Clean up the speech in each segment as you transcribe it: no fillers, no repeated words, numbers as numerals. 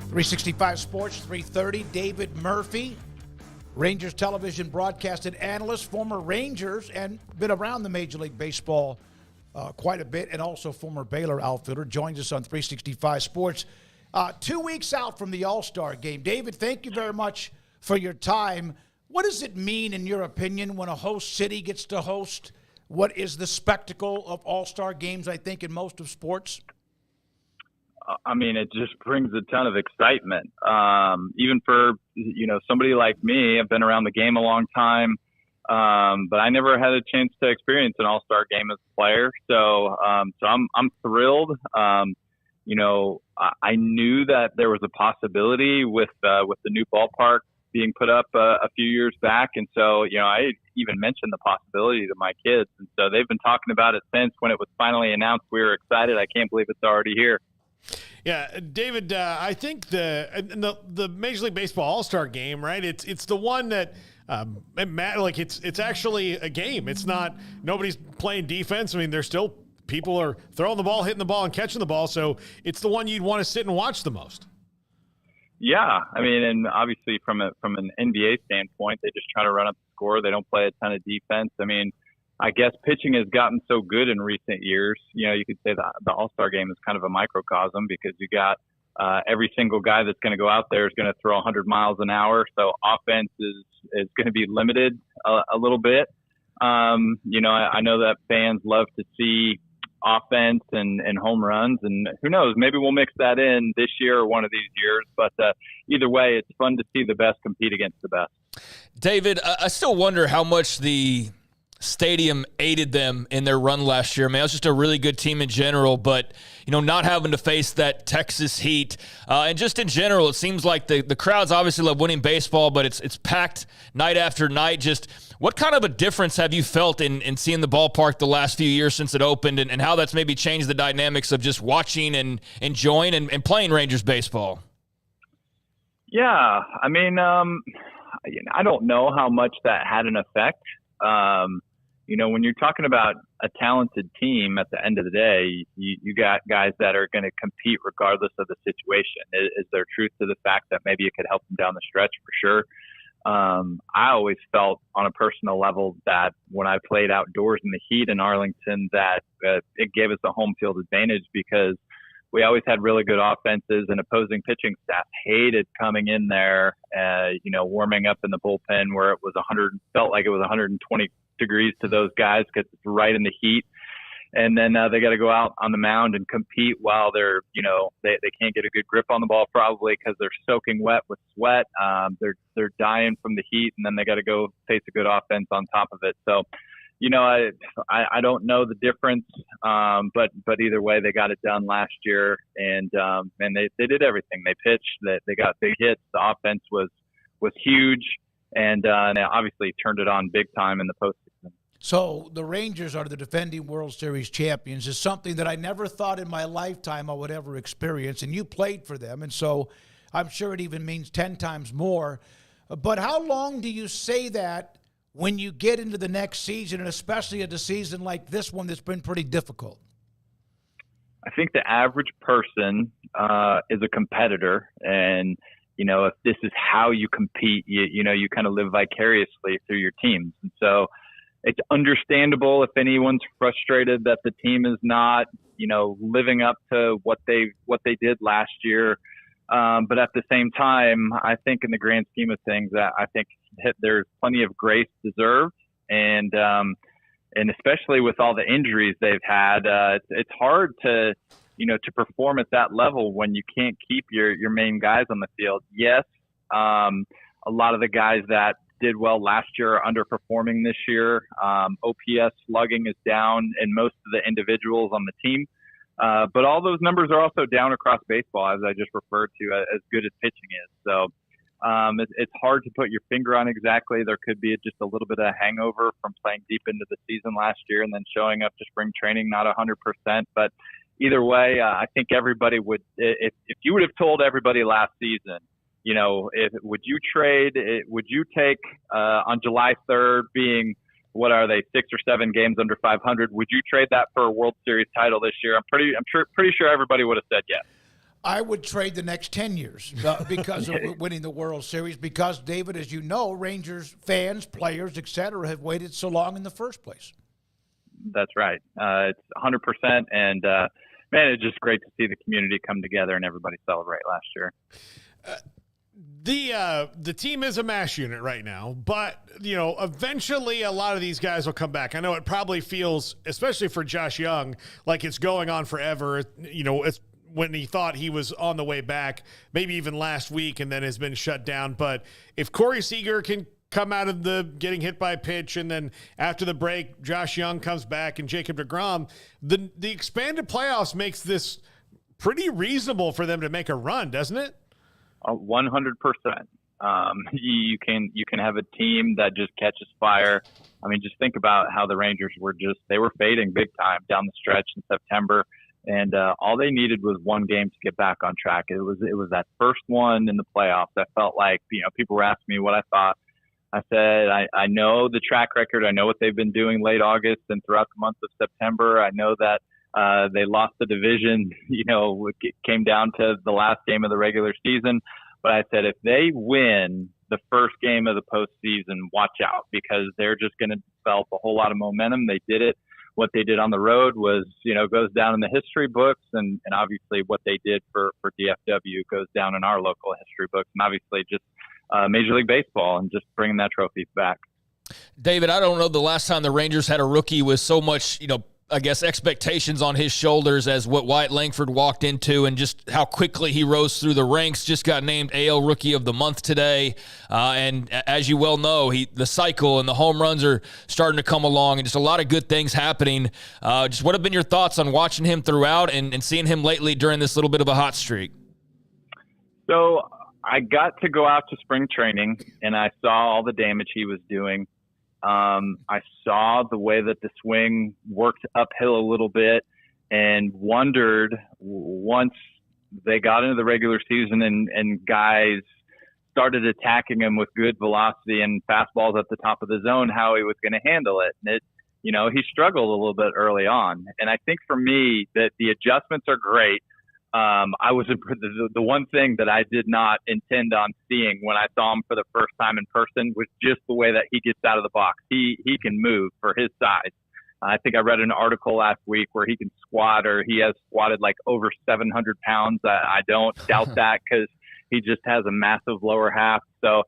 365 Sports, 3:30. David Murphy, Rangers television broadcast and analyst, former Rangers, and been around the Major League Baseball quite a bit, and also former Baylor outfielder, joins us on 365 Sports. 2 weeks out from the All-Star game. David, thank you very much for your time. What does it mean, in your opinion, when a host city gets to host what is the spectacle of All-Star games, I think, in most of sports? I mean, it just brings a ton of excitement. Even for, somebody like me, I've been around the game a long time, but I never had a chance to experience an all-star game as a player. So I'm thrilled. I knew that there was a possibility with the new ballpark being put up a few years back. And so, I even mentioned the possibility to my kids. And so they've been talking about it since. When it was finally announced, we were excited. I can't believe it's already here. Yeah, David, I think the Major League Baseball All-Star Game, right? It's the one that it's actually a game. It's not, nobody's playing defense. I mean, there's still people are throwing the ball, hitting the ball, and catching the ball. So it's the one you'd want to sit and watch the most. Yeah, I mean, and obviously from an NBA standpoint, they just try to run up the score. They don't play a ton of defense. I mean, I guess pitching has gotten so good in recent years. You could say that the All-Star game is kind of a microcosm because you got every single guy that's going to go out there is going to throw 100 miles an hour. So offense is going to be limited a little bit. I know that fans love to see offense and home runs, and who knows, maybe we'll mix that in this year or one of these years. But either way, it's fun to see the best compete against the best. David, I still wonder how much the stadium aided them in their run last year. I mean, it was just a really good team in general, but, not having to face that Texas heat. And just in general, it seems like the crowds obviously love winning baseball, but it's packed night after night. Just what kind of a difference have you felt in seeing the ballpark the last few years since it opened, and how that's maybe changed the dynamics of just watching and enjoying and playing Rangers baseball? Yeah, I mean, I don't know how much that had an effect. When you're talking about a talented team, at the end of the day, you got guys that are going to compete regardless of the situation. Is there truth to the fact that maybe it could help them down the stretch? For sure. I always felt on a personal level that when I played outdoors in the heat in Arlington, that it gave us a home field advantage because we always had really good offenses, and opposing pitching staff hated coming in there, warming up in the bullpen where it was felt like it was 120 degrees to those guys because it's right in the heat. And then they got to go out on the mound and compete while they're, they can't get a good grip on the ball probably because they're soaking wet with sweat. They're dying from the heat, and then they got to go face a good offense on top of it. So, I don't know the difference, but either way, they got it done last year, and they did everything. They pitched, they got big hits. The offense was huge, and they obviously turned it on big time in the postseason. So the Rangers are the defending World Series champions is something that I never thought in my lifetime I would ever experience, and you played for them, and so I'm sure it even means 10 times more. But how long do you say that when you get into the next season, and especially at a season like this one that's been pretty difficult? I think the average person is a competitor, and if this is how you compete, you kind of live vicariously through your teams. And so it's understandable if anyone's frustrated that the team is not, living up to what they did last year. But at the same time, I think in the grand scheme of things, I think there's plenty of grace deserved, and especially with all the injuries they've had, it's hard to perform at that level when you can't keep your main guys on the field. Yes, a lot of the guys that did well last year are underperforming this year. OPS slugging is down in most of the individuals on the team. But all those numbers are also down across baseball, as I just referred to, as good as pitching is. So it's hard to put your finger on exactly. There could be just a little bit of hangover from playing deep into the season last year and then showing up to spring training not 100%. But either way, I think everybody would, if you would have told everybody last season, would you take on July 3rd being, what are they, 6 or 7 games under 500? Would you trade that for a World Series title this year? I'm pretty sure everybody would have said yes. I would trade the next 10 years because of winning the World Series because, David, as you know, Rangers fans, players, et cetera, have waited so long in the first place. That's right. It's 100%. And, man, it's just great to see the community come together and everybody celebrate last year. The team is a mash unit right now, but, eventually a lot of these guys will come back. I know it probably feels, especially for Josh Young, like it's going on forever. It's when he thought he was on the way back, maybe even last week, and then has been shut down. But if Corey Seager can come out of the getting hit by a pitch, and then after the break, Josh Young comes back and Jacob deGrom, the expanded playoffs makes this pretty reasonable for them to make a run, doesn't it? 100%. You can have a team that just catches fire. I mean, just think about how the Rangers they were fading big time down the stretch in September. And all they needed was one game to get back on track. It was that first one in the playoffs. I felt like, people were asking me what I thought. I said, I know the track record. I know what they've been doing late August and throughout the month of September. I know that they lost the division, it came down to the last game of the regular season. But I said, if they win the first game of the postseason, watch out, because they're just going to develop a whole lot of momentum. They did it. What they did on the road was, goes down in the history books, and obviously what they did for DFW goes down in our local history books, and obviously just Major League Baseball and just bringing that trophy back. David, I don't know the last time the Rangers had a rookie with so much, I guess, expectations on his shoulders as what Wyatt Langford walked into, and just how quickly he rose through the ranks. Just got named AL Rookie of the Month today. And as you well know, the cycle and the home runs are starting to come along, and just a lot of good things happening. Just what have been your thoughts on watching him throughout and seeing him lately during this little bit of a hot streak? So I got to go out to spring training, and I saw all the damage he was doing. I saw the way that the swing worked uphill a little bit, and wondered once they got into the regular season and guys started attacking him with good velocity and fastballs at the top of the zone, how he was going to handle it. And he struggled a little bit early on. And I think for me that the adjustments are great. I was the one thing that I did not intend on seeing when I saw him for the first time in person was just the way that he gets out of the box. He can move for his size. I think I read an article last week where he can squat, or he has squatted like over 700 pounds. I don't doubt that, because he just has a massive lower half. So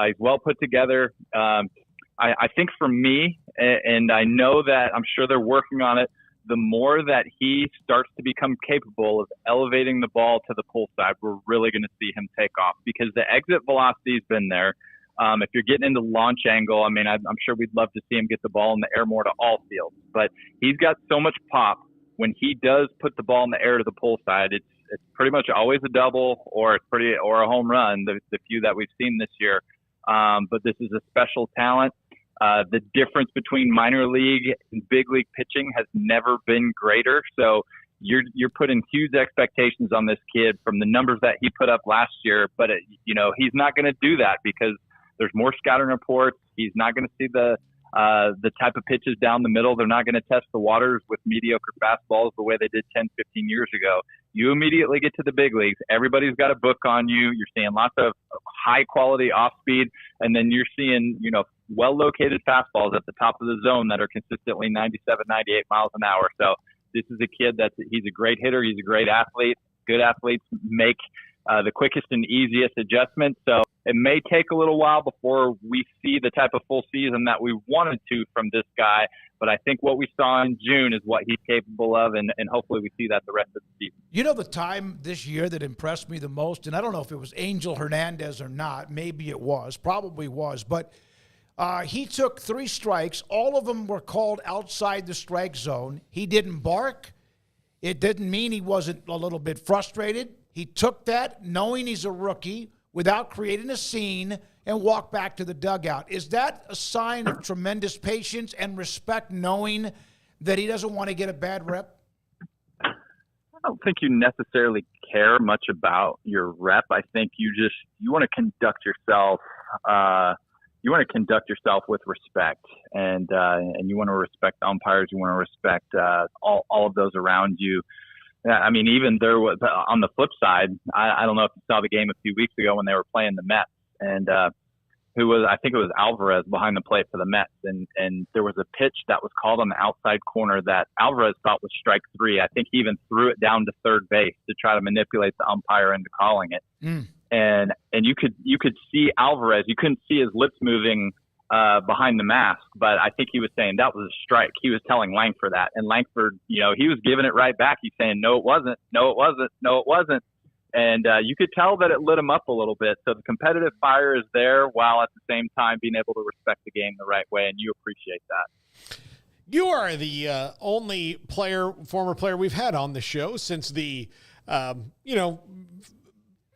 he's well put together. I think for me, and I know that I'm sure they're working on it, the more that he starts to become capable of elevating the ball to the pull side, we're really going to see him take off, because the exit velocity has been there. If you're getting into launch angle, I mean, I'm sure we'd love to see him get the ball in the air more to all fields, but he's got so much pop. When he does put the ball in the air to the pull side, it's pretty much always a double or a home run, the few that we've seen this year. But this is a special talent. The difference between minor league and big league pitching has never been greater. So you're putting huge expectations on this kid from the numbers that he put up last year. But he's not going to do that because there's more scouting reports. He's not going to see the type of pitches down the middle. They're not going to test the waters with mediocre fastballs the way they did 10, 15 years ago. You immediately get to the big leagues. Everybody's got a book on you. You're seeing lots of high quality off speed, and then you're seeing, well-located fastballs at the top of the zone that are consistently 97, 98 miles an hour. So this is a kid he's a great hitter. He's a great athlete. Good athletes make the quickest and easiest adjustments. So it may take a little while before we see the type of full season that we wanted to from this guy. But I think what we saw in June is what he's capable of, and hopefully we see that the rest of the season. The time this year that impressed me the most, and I don't know if it was Angel Hernandez or not. Maybe it was. Probably was. But he took 3 strikes. All of them were called outside the strike zone. He didn't bark. It didn't mean he wasn't a little bit frustrated. He took that, knowing he's a rookie, without creating a scene, and walked back to the dugout. Is that a sign of tremendous patience and respect, knowing that he doesn't want to get a bad rep? I don't think you necessarily care much about your rep. I think you want to conduct yourself. You want to conduct yourself with respect, and you want to respect the umpires. You want to respect all of those around you. Yeah, I mean, even there was on the flip side. I don't know if you saw the game a few weeks ago when they were playing the Mets, and I think it was Alvarez behind the plate for the Mets, and there was a pitch that was called on the outside corner that Alvarez thought was strike 3. I think he even threw it down to third base to try to manipulate the umpire into calling it. And you could see Alvarez. You couldn't see his lips moving behind the mask, but I think he was saying that was a strike. He was telling Langford that, and Langford, he was giving it right back. He's saying, no, it wasn't. No, it wasn't. No, it wasn't. And you could tell that it lit him up a little bit. So the competitive fire is there while at the same time being able to respect the game the right way, and you appreciate that. You are the only former player we've had on the show since the,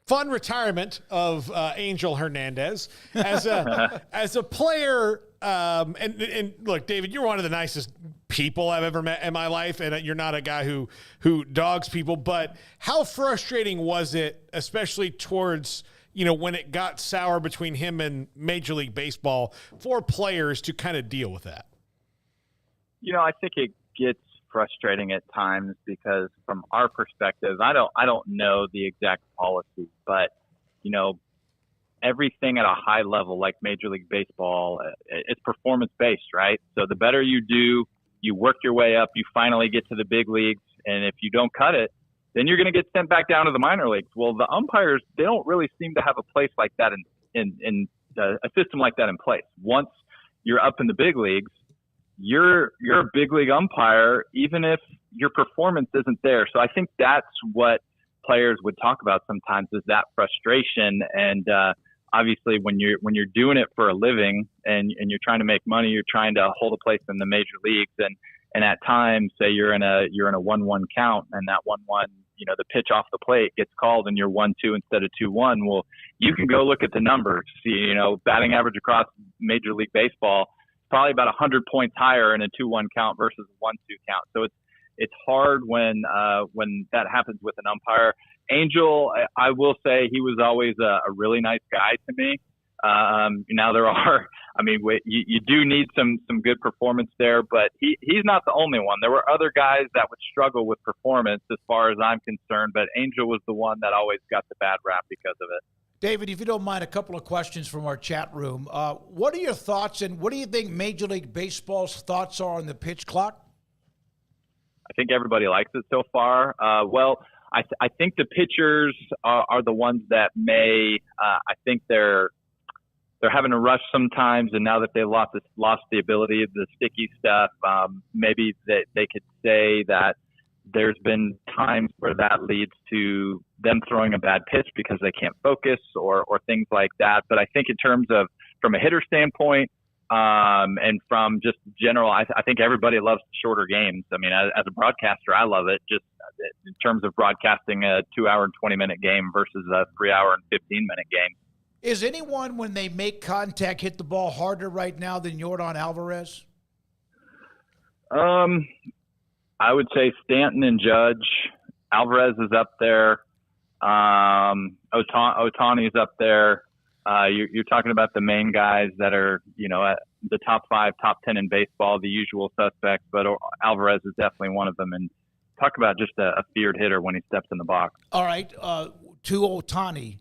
fun retirement of Angel Hernandez as a player. And look, David, you're one of the nicest people I've ever met in my life, and you're not a guy who dogs people. But how frustrating was it, especially towards when it got sour between him and Major League Baseball, for players to kind of deal with that? I think it gets frustrating at times because from our perspective, I don't know the exact policy, but everything at a high level like Major League Baseball, it's performance based, right? So the better you do, you work your way up, you finally get to the big leagues, and if you don't cut it, then you're going to get sent back down to the minor leagues. Well, the umpires, they don't really seem to have a place like that in a system like that in place. Once you're up in the big leagues, you're a big league umpire, even if your performance isn't there. So I think that's what players would talk about sometimes, is that frustration. And obviously, when you're doing it for a living and you're trying to make money, you're trying to hold a place in the major leagues. And at times, say you're in a 1-1 count, and that 1-1, the pitch off the plate gets called, and you're 1-2 instead of 2-1. Well, you can go look at the numbers. See, batting average across Major League Baseball, probably about 100 points higher in a 2-1 count versus a 1-2 count. So it's hard when that happens with an umpire. Angel, I will say, he was always a really nice guy to me. Now there are, you do need some good performance there, but he's not the only one. There were other guys that would struggle with performance as far as I'm concerned, but Angel was the one that always got the bad rap because of it. David, if you don't mind, a couple of questions from our chat room. What are your thoughts, and what do you think Major League Baseball's thoughts are on the pitch clock? I think everybody likes it so far. I think the pitchers are the ones that may. I think they're having a rush sometimes, and now that they lost the ability of the sticky stuff, maybe they could say that there's been times where that leads to them throwing a bad pitch because they can't focus or things like that. But I think in terms of from a hitter standpoint, and from just general, I think everybody loves shorter games. I mean, as a broadcaster, I love it just in terms of broadcasting a 2-hour and 20-minute game versus a 3-hour and 15-minute game. Is anyone, when they make contact, hit the ball harder right now than Yordan Alvarez? I would say Stanton and Judge. Alvarez is up there. Ohtani's up there. You're talking about the main guys that are, at the top 5, top 10 in baseball, the usual suspects, but Alvarez is definitely one of them. And talk about just a feared hitter when he steps in the box. All right. To Ohtani,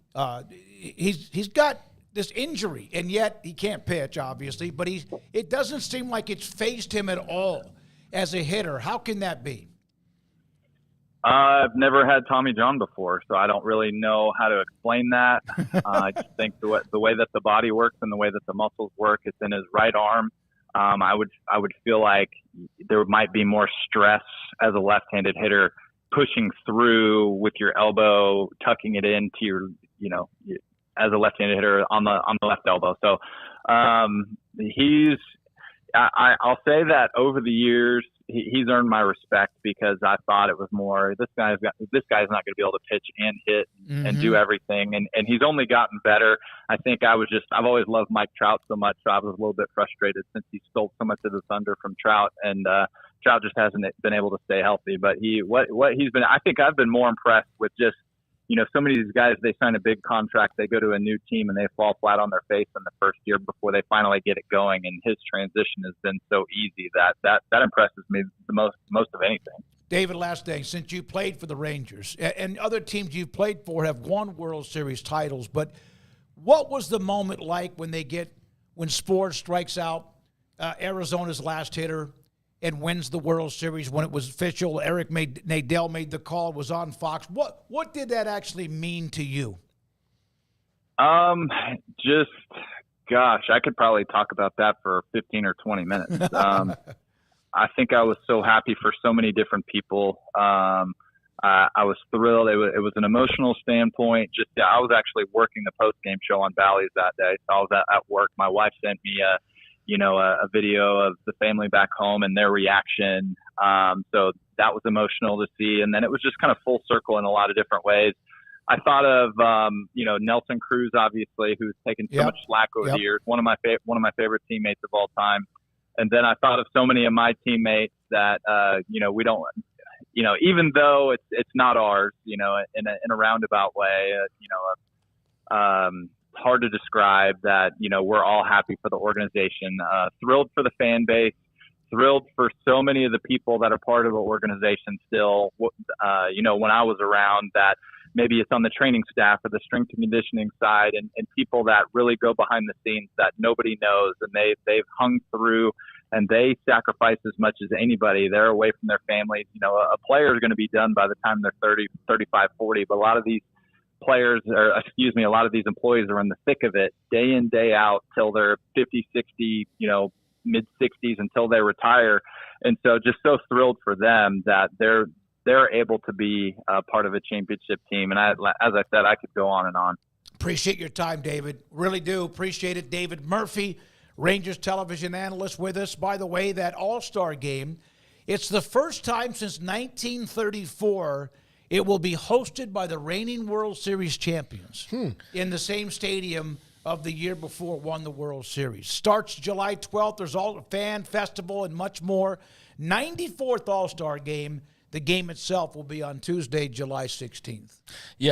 he's got this injury, and yet he can't pitch, obviously, but it doesn't seem like it's phased him at all as a hitter. How can that be? I've never had Tommy John before, so I don't really know how to explain that. I just think the way that the body works and the way that the muscles work, it's in his right arm. I would feel like there might be more stress as a left-handed hitter pushing through with your elbow, tucking it into your, as a left-handed hitter on the left elbow. So I'll say that over the years, he's earned my respect because I thought it was more, this guy's not going to be able to pitch and hit and do everything. And he's only gotten better. I think I've always loved Mike Trout so much. So I was a little bit frustrated since he stole so much of the thunder from Trout, and Trout just hasn't been able to stay healthy. But I think I've been more impressed with just, so many of these guys, they sign a big contract, they go to a new team, and they fall flat on their face in the first year before they finally get it going. And his transition has been so easy that impresses me the most of anything. David, last thing, since you played for the Rangers and other teams you've played for have won World Series titles, but what was the moment like when Spore strikes out Arizona's last hitter and wins the World Series when it was official? Eric Nadel made the call, was on Fox. What did that actually mean to you? Gosh, I could probably talk about that for 15 or 20 minutes. I think I was so happy for so many different people. I was thrilled. It was an emotional standpoint. I was actually working the post-game show on Bally's that day. So I was at work. My wife sent me a video of the family back home and their reaction. So that was emotional to see. And then it was just kind of full circle in a lot of different ways. I thought of, Nelson Cruz, obviously, who's taken so much slack over the years. One of my favorite teammates of all time. And then I thought of so many of my teammates that, we don't, even though it's not ours, in a roundabout way, hard to describe that, we're all happy for the organization, thrilled for the fan base, thrilled for so many of the people that are part of the organization still, when I was around, that maybe it's on the training staff or the strength and conditioning side, and people that really go behind the scenes that nobody knows, and they've hung through and they sacrifice as much as anybody. They're away from their families. A player is going to be done by the time they're 30, 35, 40, but a lot of these a lot of these employees are in the thick of it day in, day out till they're 50, 60, mid 60s until they retire. And so just so thrilled for them that they're able to be part of a championship team. And as I said, I could go on and on. Appreciate your time, David. Really do appreciate it. David Murphy, Rangers television analyst, with us. By the way, that All-Star game, it's the first time since 1934 it will be hosted by the reigning World Series champions in the same stadium of the year before won the World Series. Starts July 12th. There's all a fan festival and much more. 94th All-Star game. The game itself will be on Tuesday, July 16th. Yeah.